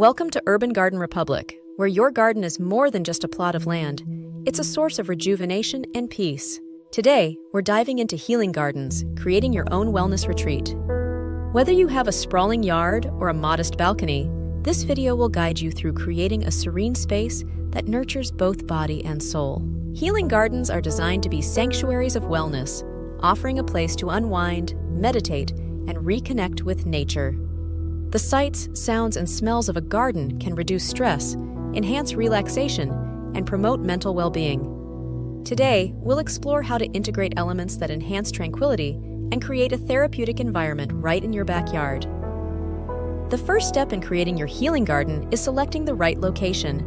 Welcome to Urban Garden Republic, where your garden is more than just a plot of land. It's a source of rejuvenation and peace. Today, we're diving into healing gardens, creating your own wellness retreat. Whether you have a sprawling yard or a modest balcony, this video will guide you through creating a serene space that nurtures both body and soul. Healing gardens are designed to be sanctuaries of wellness, offering a place to unwind, meditate, and reconnect with nature. The sights, sounds, and smells of a garden can reduce stress, enhance relaxation, and promote mental well-being. Today, we'll explore how to integrate elements that enhance tranquility and create a therapeutic environment right in your backyard. The first step in creating your healing garden is selecting the right location.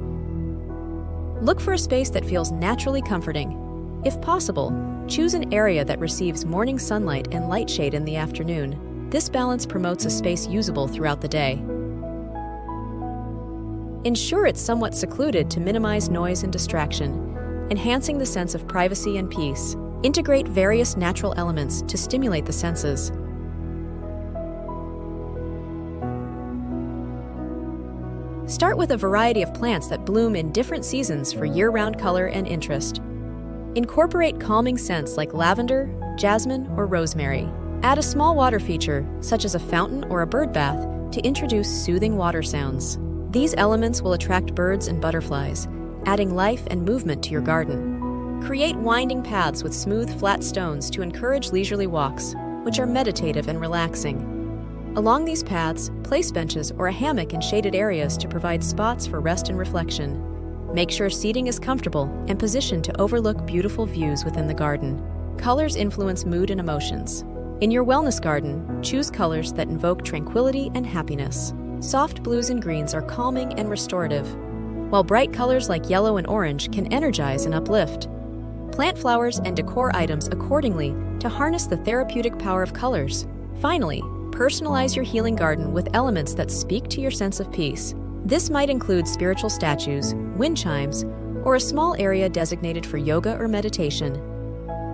Look for a space that feels naturally comforting. If possible, choose an area that receives morning sunlight and light shade in the afternoon. This balance promotes a space usable throughout the day. Ensure it's somewhat secluded to minimize noise and distraction, enhancing the sense of privacy and peace. Integrate various natural elements to stimulate the senses. Start with a variety of plants that bloom in different seasons for year-round color and interest. Incorporate calming scents like lavender, jasmine, or rosemary. Add a small water feature, such as a fountain or a bird bath, to introduce soothing water sounds. These elements will attract birds and butterflies, adding life and movement to your garden. Create winding paths with smooth, flat stones to encourage leisurely walks, which are meditative and relaxing. Along these paths, place benches or a hammock in shaded areas to provide spots for rest and reflection. Make sure seating is comfortable and positioned to overlook beautiful views within the garden. Colors influence mood and emotions. In your wellness garden, choose colors that invoke tranquility and happiness. Soft blues and greens are calming and restorative, while bright colors like yellow and orange can energize and uplift. Plant flowers and decor items accordingly to harness the therapeutic power of colors. Finally, personalize your healing garden with elements that speak to your sense of peace. This might include spiritual statues, wind chimes, or a small area designated for yoga or meditation.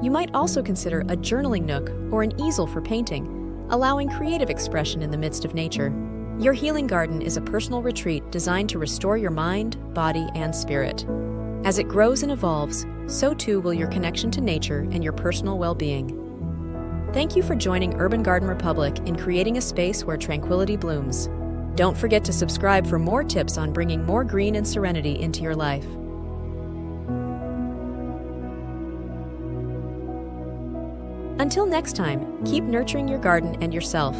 You might also consider a journaling nook or an easel for painting, allowing creative expression in the midst of nature. Your healing garden is a personal retreat designed to restore your mind, body, and spirit. As it grows and evolves, so too will your connection to nature and your personal well-being. Thank you for joining Urban Garden Republic in creating a space where tranquility blooms. Don't forget to subscribe for more tips on bringing more green and serenity into your life. Until next time, keep nurturing your garden and yourself.